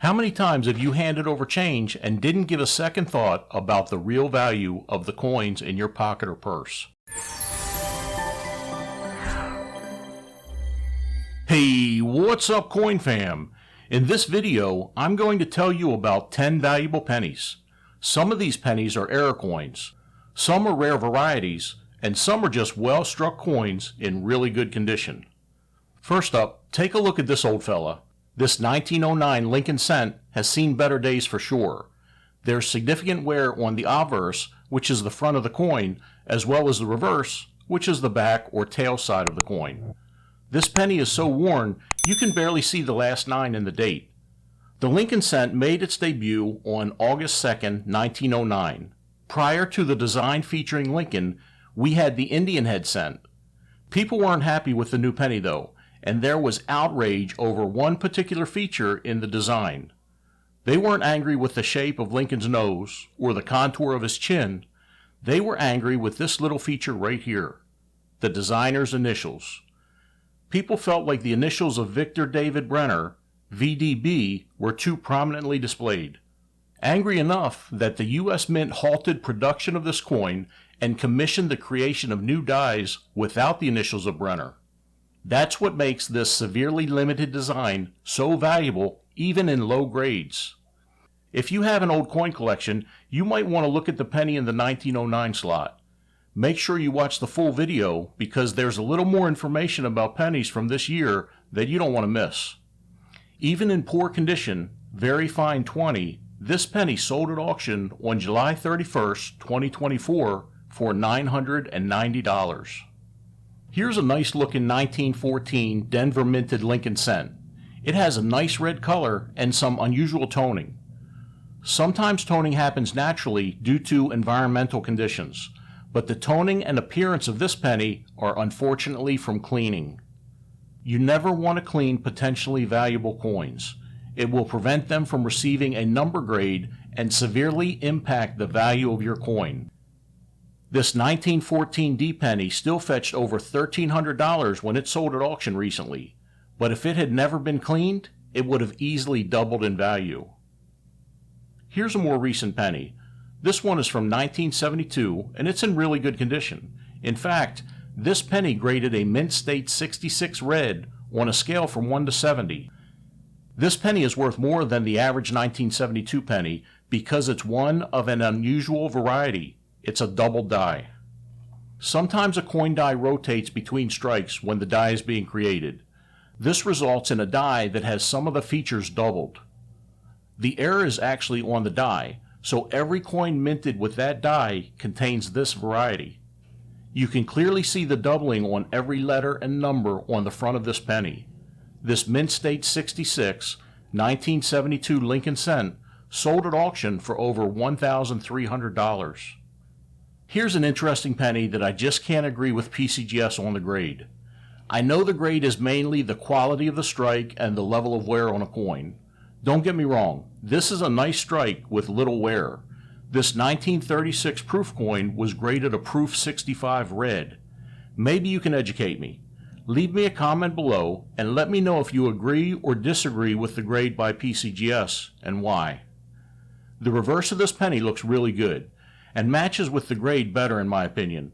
How many times have you handed over change and didn't give a second thought about the real value of the coins in your pocket or purse? Hey, what's up, Coin Fam? In this video, I'm going to tell you about 10 valuable pennies. Some of these pennies are error coins, some are rare varieties, and some are just well-struck coins in really good condition. First up, take a look at this old fella. This 1909 Lincoln cent has seen better days for sure. There's significant wear on the obverse, which is the front of the coin, as well as the reverse, which is the back or tail side of the coin. This penny is so worn, you can barely see the last 9 in the date. The Lincoln cent made its debut on August 2nd, 1909. Prior to the design featuring Lincoln, we had the Indian head cent. People weren't happy with the new penny though, and there was outrage over one particular feature in the design. They weren't angry with the shape of Lincoln's nose or the contour of his chin. They were angry with this little feature right here, the designer's initials. People felt like the initials of Victor David Brenner, VDB, were too prominently displayed. Angry enough that the U.S. Mint halted production of this coin and commissioned the creation of new dies without the initials of Brenner. That's what makes this severely limited design so valuable even in low grades. If you have an old coin collection, you might want to look at the penny in the 1909 slot. Make sure you watch the full video because there's a little more information about pennies from this year that you don't want to miss. Even in poor condition, very fine 20, this penny sold at auction on July 31st, 2024 for $990. Here's a nice looking 1914 Denver minted Lincoln cent. It has a nice red color and some unusual toning. Sometimes toning happens naturally due to environmental conditions, but the toning and appearance of this penny are unfortunately from cleaning. You never want to clean potentially valuable coins. It will prevent them from receiving a number grade and severely impact the value of your coin. This 1914 D penny still fetched over $1,300 when it sold at auction recently, but if it had never been cleaned, it would have easily doubled in value. Here's a more recent penny. This one is from 1972 and it's in really good condition. In fact, this penny graded a Mint State 66 red on a scale from 1 to 70. This penny is worth more than the average 1972 penny because it's one of an unusual variety. It's a double die. Sometimes a coin die rotates between strikes when the die is being created. This results in a die that has some of the features doubled. The error is actually on the die, so every coin minted with that die contains this variety. You can clearly see the doubling on every letter and number on the front of this penny. This Mint State 66, 1972 Lincoln cent sold at auction for over $1,300. Here's an interesting penny that I just can't agree with PCGS on the grade. I know the grade is mainly the quality of the strike and the level of wear on a coin. Don't get me wrong, this is a nice strike with little wear. This 1936 proof coin was graded a proof 65 red. Maybe you can educate me. Leave me a comment below and let me know if you agree or disagree with the grade by PCGS and why. The reverse of this penny looks really good and matches with the grade better in my opinion,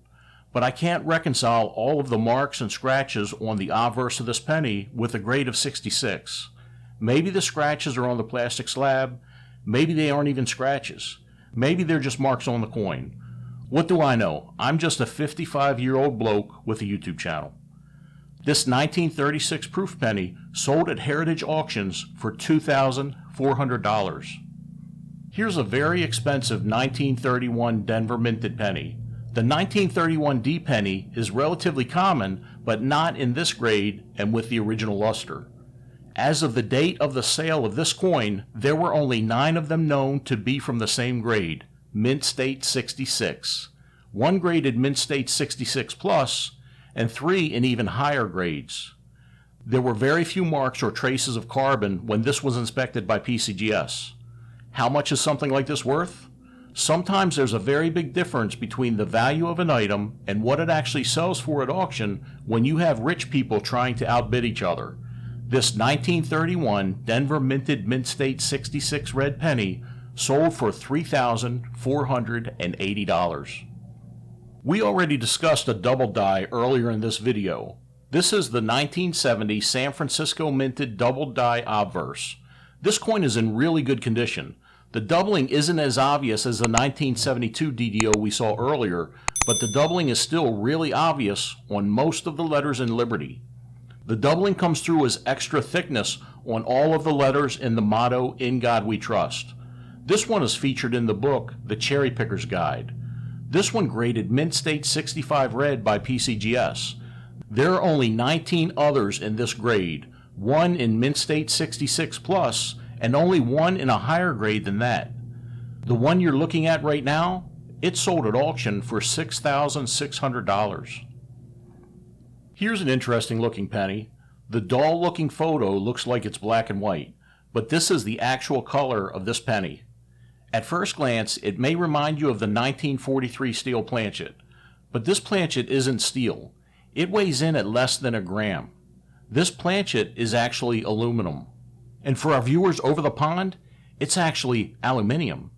but I can't reconcile all of the marks and scratches on the obverse of this penny with a grade of 66. Maybe the scratches are on the plastic slab, maybe they aren't even scratches, maybe they're just marks on the coin. What do I know? I'm just a 55-year-old bloke with a YouTube channel. This 1936 proof penny sold at Heritage Auctions for $2,400. Here's a very expensive 1931 Denver minted penny. The 1931 D penny is relatively common, but not in this grade and with the original luster. As of the date of the sale of this coin, there were only 9 of them known to be from the same grade, Mint State 66. 1 graded Mint State 66 plus, and 3 in even higher grades. There were very few marks or traces of carbon when this was inspected by PCGS. How much is something like this worth? Sometimes there's a very big difference between the value of an item and what it actually sells for at auction when you have rich people trying to outbid each other. This 1931 Denver minted Mint State 66 red penny sold for $3,480. We already discussed a double die earlier in this video. This is the 1970 San Francisco minted double die obverse. This coin is in really good condition. The doubling isn't as obvious as the 1972 DDO we saw earlier, but the doubling is still really obvious on most of the letters in Liberty. The doubling comes through as extra thickness on all of the letters in the motto, "In God We Trust." This one is featured in the book, The Cherry Picker's Guide. This one graded Mint State 65 red by PCGS. There are only 19 others in this grade, one in Mint State 66 plus, and only one in a higher grade than that. The one you're looking at right now, it sold at auction for $6,600. Here's an interesting looking penny. The dull looking photo looks like it's black and white, but this is the actual color of this penny. At first glance, it may remind you of the 1943 steel planchet, but this planchet isn't steel. It weighs in at less than a gram. This planchet is actually aluminum. And for our viewers over the pond, it's actually aluminium.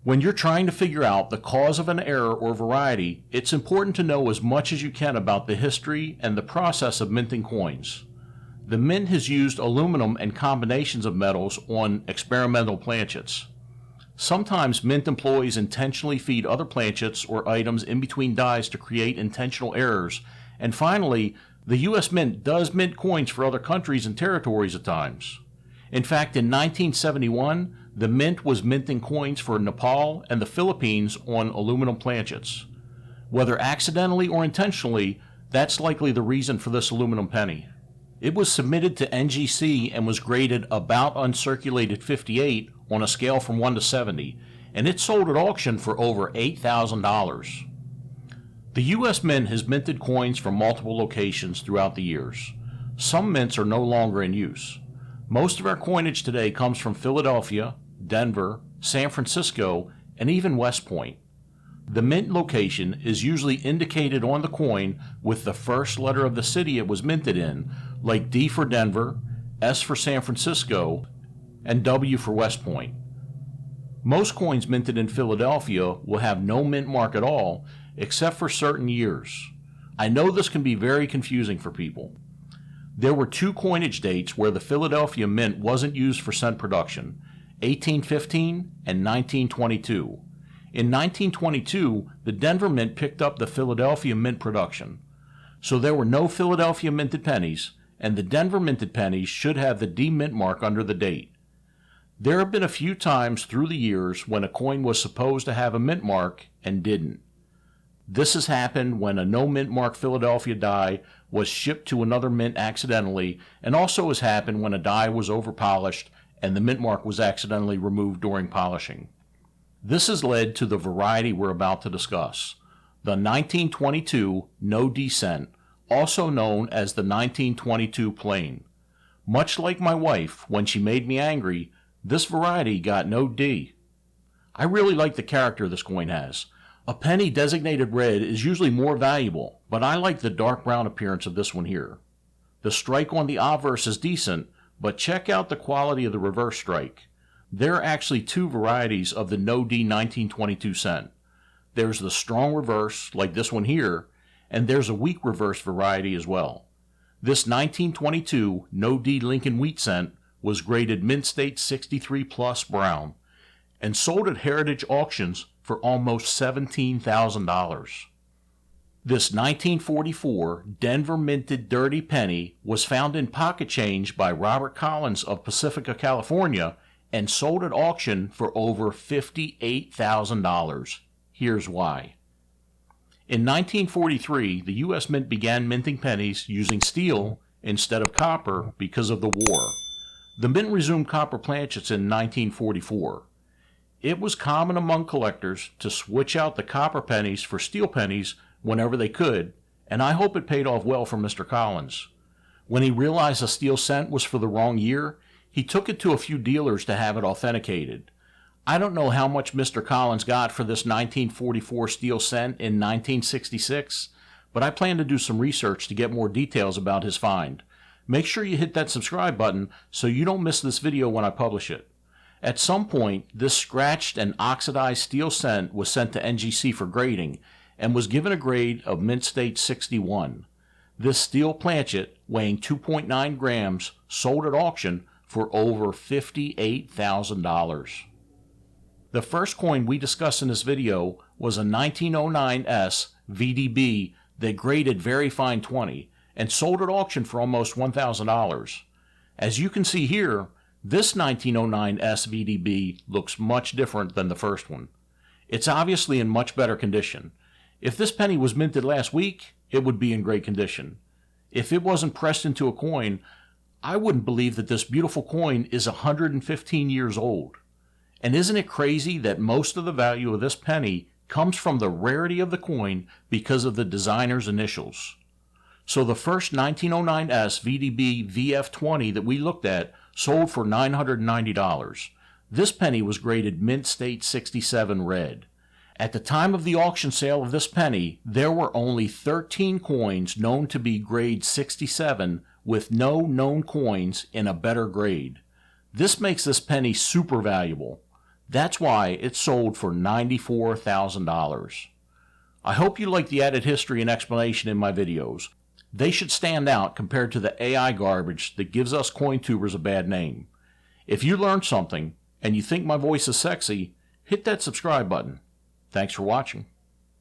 When you're trying to figure out the cause of an error or variety, it's important to know as much as you can about the history and the process of minting coins. The mint has used aluminum and combinations of metals on experimental planchets. Sometimes mint employees intentionally feed other planchets or items in between dies to create intentional errors. And finally, the U.S. Mint does mint coins for other countries and territories at times. In fact, in 1971, the Mint was minting coins for Nepal and the Philippines on aluminum planchets. Whether accidentally or intentionally, that's likely the reason for this aluminum penny. It was submitted to NGC and was graded about uncirculated 58 on a scale from 1 to 70, and it sold at auction for over $8,000. The U.S. Mint has minted coins from multiple locations throughout the years. Some mints are no longer in use. Most of our coinage today comes from Philadelphia, Denver, San Francisco, and even West Point. The mint location is usually indicated on the coin with the first letter of the city it was minted in, like D for Denver, S for San Francisco, and W for West Point. Most coins minted in Philadelphia will have no mint mark at all, except for certain years. I know this can be very confusing for people. There were two coinage dates where the Philadelphia Mint wasn't used for cent production, 1815 and 1922. In 1922, the Denver Mint picked up the Philadelphia Mint production. So there were no Philadelphia minted pennies, and the Denver minted pennies should have the D mint mark under the date. There have been a few times through the years when a coin was supposed to have a mint mark and didn't. This has happened when a no mint mark Philadelphia die was shipped to another mint accidentally, and also has happened when a die was over-polished and the mint mark was accidentally removed during polishing. This has led to the variety we're about to discuss, the 1922 no D cent, also known as the 1922 plain. Much like my wife, when she made me angry, this variety got no D. I really like the character this coin has. A penny designated red is usually more valuable, but I like the dark brown appearance of this one here. The strike on the obverse is decent, but check out the quality of the reverse strike. There are actually two varieties of the no D 1922 cent. There's the strong reverse, like this one here, and there's a weak reverse variety as well. This 1922 no D Lincoln wheat cent was graded Mint State 63 plus brown and sold at heritage auctions for almost $17,000. This 1944 Denver minted dirty penny was found in pocket change by Robert Collins of Pacifica, California, and sold at auction for over $58,000. Here's why. In 1943, the U.S. Mint began minting pennies using steel instead of copper because of the war. The Mint resumed copper planchets in 1944. It was common among collectors to switch out the copper pennies for steel pennies whenever they could, and I hope it paid off well for Mr. Collins. When he realized a steel cent was for the wrong year, he took it to a few dealers to have it authenticated. I don't know how much Mr. Collins got for this 1944 steel cent in 1966, but I plan to do some research to get more details about his find. Make sure you hit that subscribe button so you don't miss this video when I publish it. At some point, this scratched and oxidized steel cent was sent to NGC for grading and was given a grade of Mint State 61. This steel planchet, weighing 2.9 grams, sold at auction for over $58,000. The first coin we discussed in this video was a 1909S VDB that graded very fine 20 and sold at auction for almost $1,000. As you can see here, this 1909S VDB looks much different than the first one. It's obviously in much better condition. If this penny was minted last week, it would be in great condition. If it wasn't pressed into a coin, I wouldn't believe that this beautiful coin is 115 years old. And isn't it crazy that most of the value of this penny comes from the rarity of the coin because of the designer's initials? So the first 1909S VDB VF20 that we looked at sold for $990. This penny was graded Mint State 67 red. At the time of the auction sale of this penny, there were only 13 coins known to be grade 67 with no known coins in a better grade. This makes this penny super valuable. That's why it sold for $94,000. I hope you like the added history and explanation in my videos. They should stand out compared to the AI garbage that gives us coin tubers a bad name. If you learned something and you think my voice is sexy, hit that subscribe button. Thanks for watching.